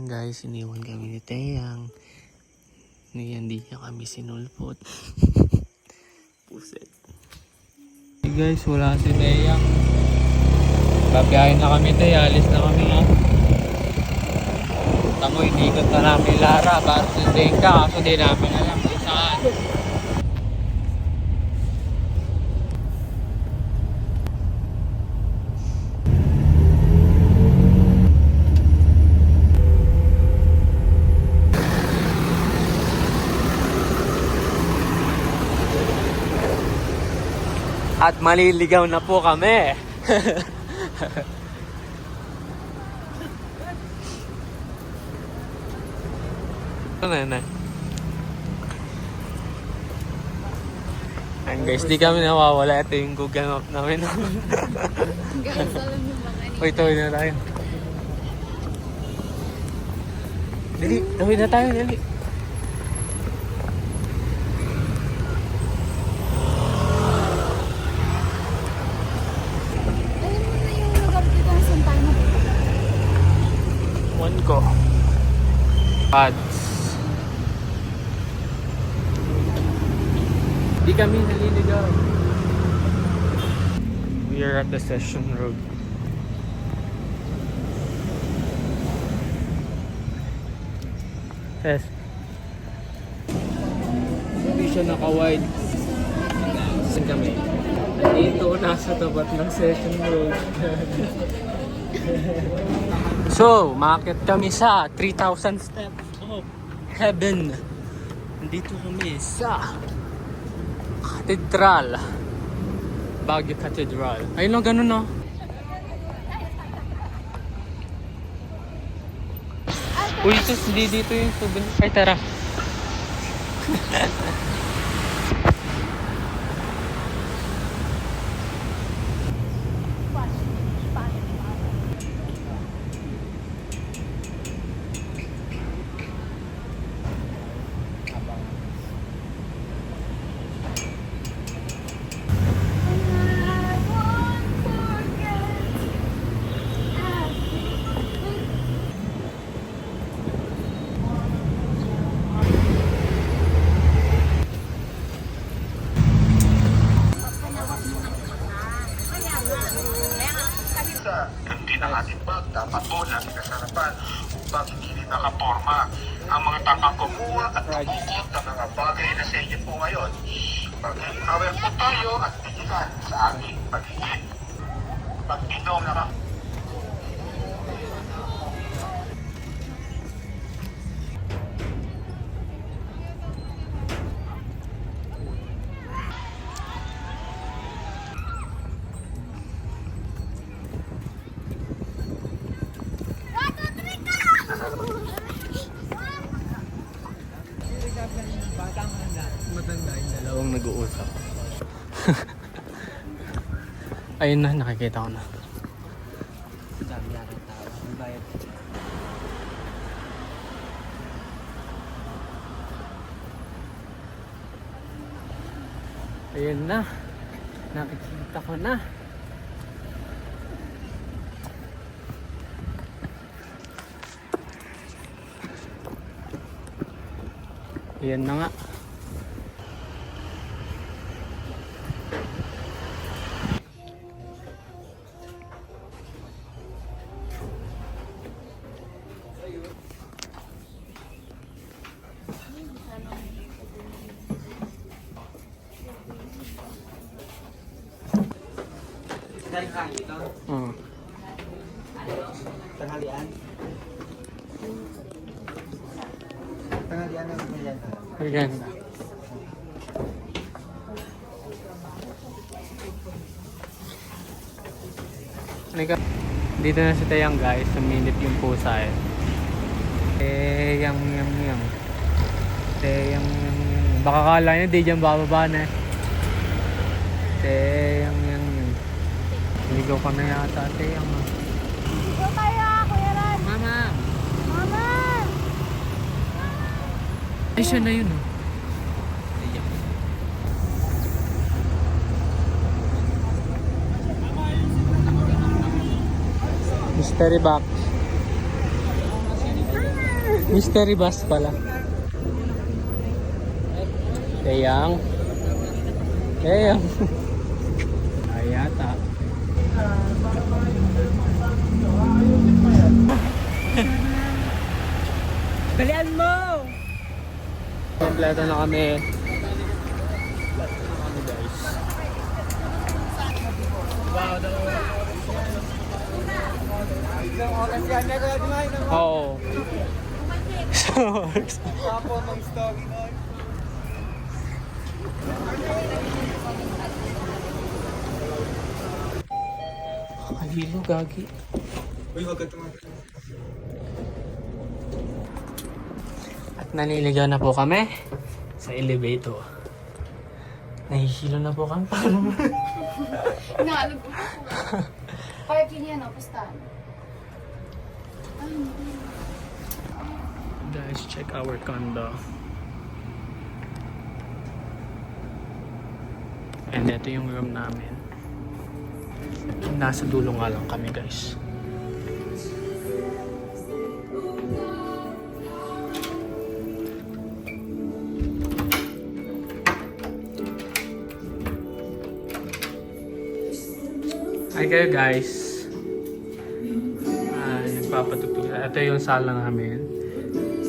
guys, iniwan kami ni Teyang. Hindi niya kami sinulpot. Puset. Hey guys, wala si Teyang. Babiyahin na kami, alis na kami ha. Tamo, inikot na namin Lara para sundayin ka, kaso di namin alam kung saan. At maliligaw na po kami. Ano na? Ayan guys, di kami nawawala. Ito yung Google Map namin. Guys, alam niyo ba kanina? Uy, tawid na tayo. Dali, tawid na tayo, dali. Alam mo na yung lugar dito kung saan tayo mapunta? One ko. Ads. Di kami naliligaw. We are at the Session Road. Yes. Hindi siya naka-wide. Saan kami? Dito, nasa tapat ng Session Road. So, maakyat kami sa 3,000 steps of heaven. Nandito kami sa Cathedral. Baguio Cathedral. Ayun lang, ganun no. Uy, sus, hindi dito yung tubig. Ay, tara. Hindi nakatibag, dapat po lagi na sarapan upang hindi nakaporma. Ang mga takang kumuha at kumukot ng mga bagay na sa inyo po ngayon. Maging aware po tayo at tigilan sa aming pagiging. Pag-inom na Matanda yung dalawang nag-uusap. Ayun na, nakikita ko na. Dami yata tao. Ang bayad. Ayun na. Nakikita ko na. Ayan na nga. Tanghalian. Tanghalian na naman yan. Ayan. Dito na si Teyang guys. Suminip yung pusa eh. Teyang yang yang. Teyang yang yang. Baka kala niya di dyan bababa na eh. Teyang yang yang. Ligaw ka na yata Teyang. Go tayo, Kuya Ran! Mama! Mama! Ay siya na yun oh. Mystery box. Mystery bus pala. Kayang. Ayata. Balian mo! Kompleto na kami. Oo. Kalilo, gagi. At naniligaw na po kami sa elevator. Nahihilo na po kami. Inaalog ko po. Parking yan, pustahan. Guys, check our condo. And ito yung room namin. Nasa dulo nga lang kami, guys. Hi kayo, guys. Nagpapatugtog. Ito yung sala namin.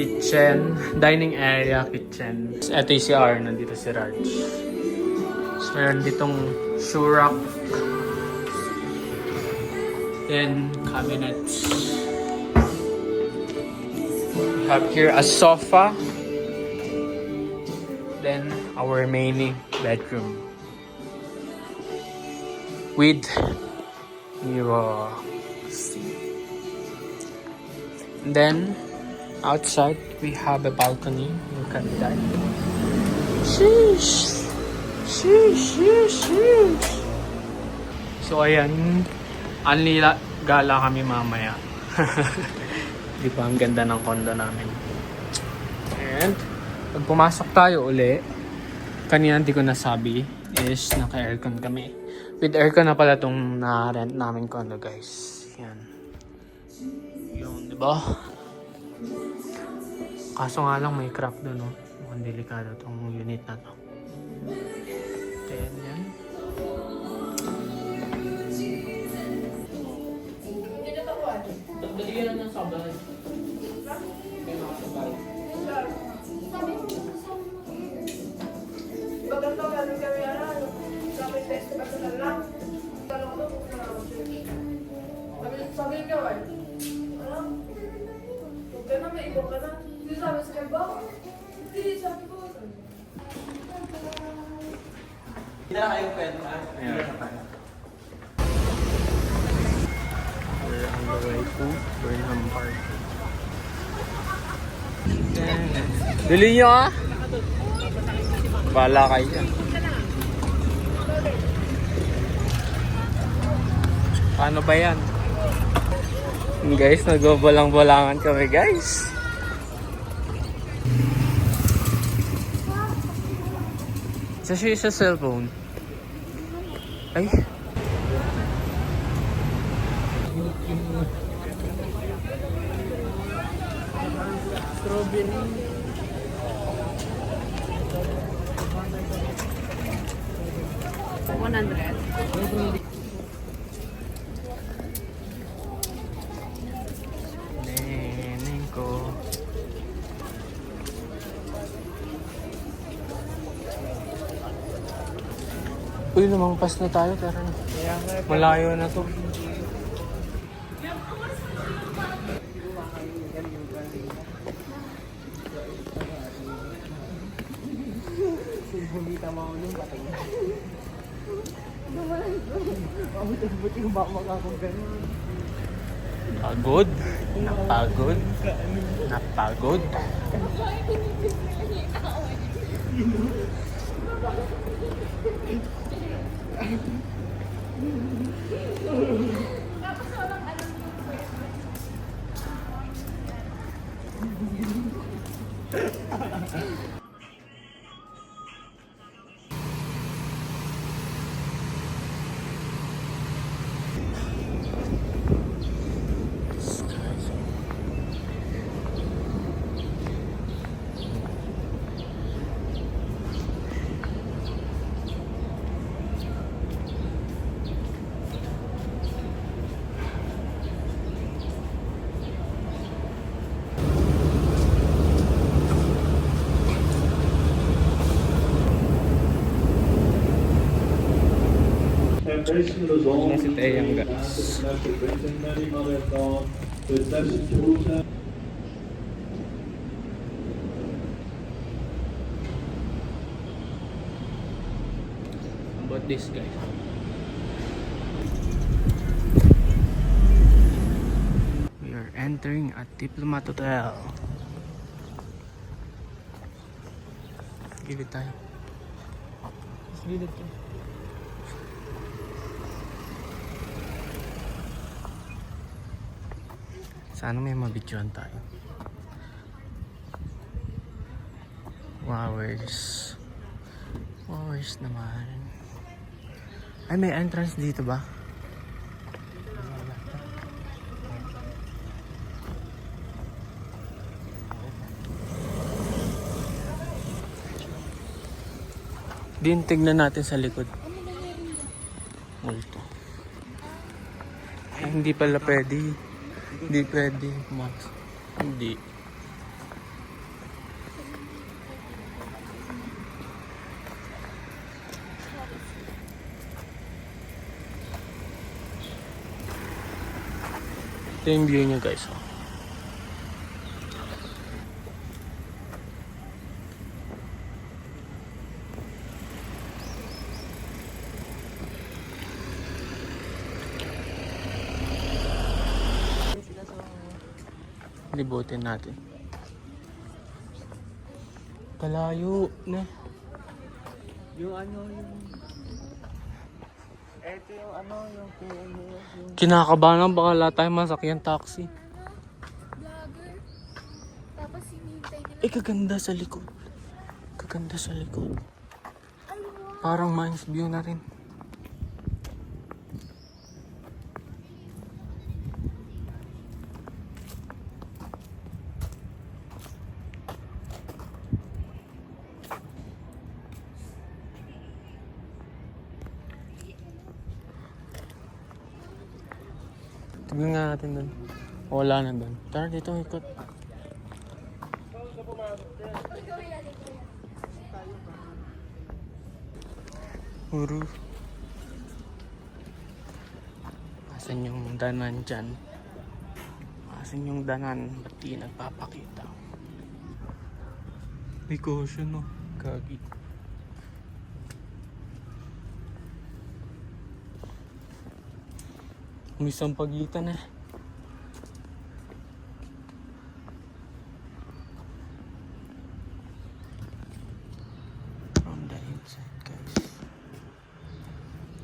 Kitchen, dining area, kitchen. Ito yung CR, nandito si Raj. So, meron ditong shoe rack. Then, cabinets. We have here a sofa. Then, our main bedroom. With mirror. And then, outside, we have a balcony. Look at that. Sheesh! Sheesh! Sheesh! Sheesh! So, ayan. Gala kami mamaya. Di ba? Ang ganda ng condo namin. And, pag pumasok tayo uli, kanina hindi ko nasabi, is naka-aircon kami. With aircon na pala itong na-rent namin condo, guys. Yan. Yung, di ba? Kaso nga lang may crack doon, no? Mukhang delikado itong unit na to. Then, yan. Dagdagan lang ng sabay. Kaya nakasabay. Maganda galing kami sa may festival na lang. Tanong ko kung sabi niya, ano? Huwag ka na, may iba ka na. Hindi sabi sa kaba. Hindi, sabi ko. Hindi na kayo pwede. We're on the way to Burnham Park. Bili nyo ah! Bala kayo dyan. Paano ba yan? Guys, nagbabalang-balangan kami, guys. Siya sa cellphone. Ay. Strawberry. Neneng ko. Uy, lumangpas na tayo pero malayo na to. Pagod. Napagod. Napagod. na si Teyang guys. About this guys. We are entering at Diplomat Hotel. Gilid tayo. Gilid tayo. Sana may mabidyoan tayo. Flowers. Flowers naman. Ay, may entrance dito ba? Din, tignan natin sa likod. Multo. Ay, hindi pala pwede. Hindi pwede, Max. Hindi. Ito yung view nyo guys. Oh. Libutin natin. Kalayo na. Yung ano, yung... Ito yung ano, yung... Kinakabahan baka wala tayong masakyan taxi. Vlogger. Tapos hinihintay nila. Eh, kaganda sa likod. Kaganda sa likod. Parang Mines View na rin. Tignan nga natin doon. Wala na doon. Tara dito ikot. Uru. Asan yung danan dyan? Asan yung danan? Ba't di nagpapakita? May caution no. Kagi. May isang pagitan eh. From the inside guys.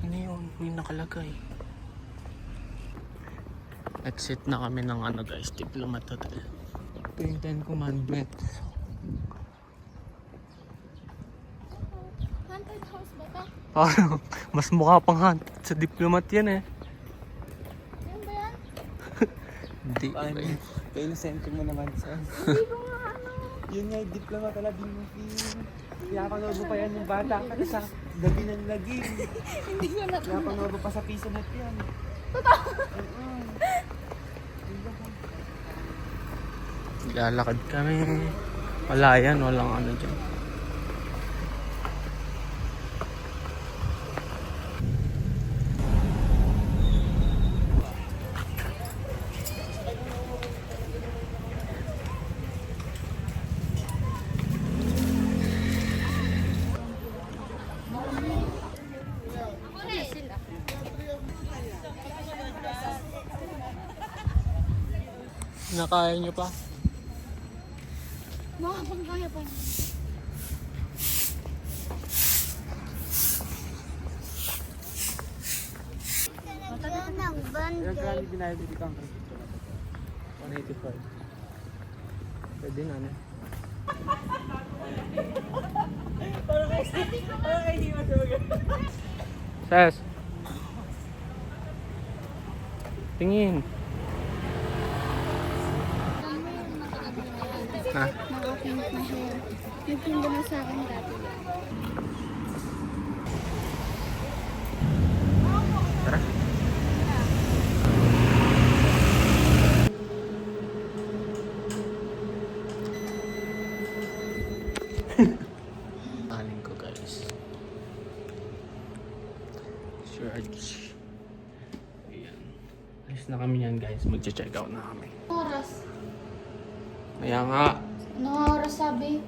Ano yun? May nakalagay. Exit na kami ng ano guys, Diplomat Hotel. Ito yung 10 Commandments. Haunted house ba ito? Parang mas mukha pang haunted sa Diplomat yan eh. Yan ba yan? Hindi. Paano? Kayo center mo naman sa... Hindi ko nga ano. Yun nga, yung diploma talaga yung film. Pinapanood mo pa yan yung bata ka sa gabi ng laging. Hindi ko na. Pinapanood mo pa sa piso net yan. Lalakad kami. Wala yan, walang ano dyan. Nakain nyo pa? Makapagkaya pa. Matagal ng Yung grabe binayad dito ang 185. Pwede na ano? Ses! Tingin! Ha? Nakapink na hair. Nagtinda na sa akin dati. Tara! Aling ko guys. Sure. guys, magche-check out na kami. Oras. Kaya nga, Anong oras sabi?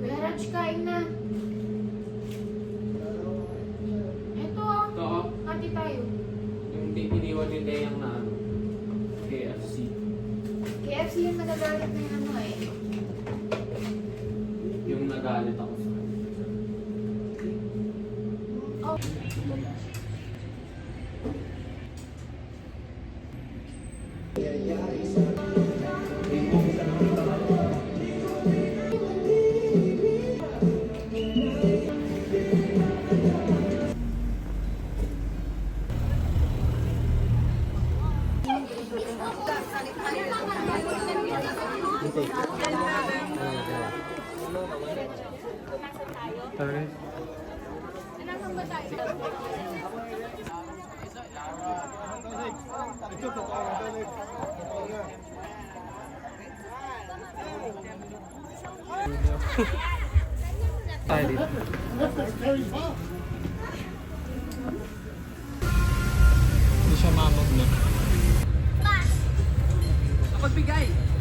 Kuya Raj, kain na. Ito ah. ito, Hati tayo. yung iniwan ni Leyang na KFC. KFC yung nagagalit na yung ano eh. Yung nagalit ako sa kanya. Oh. Tara. Tayo dito. Hindi siya mamag na. Pagbigay!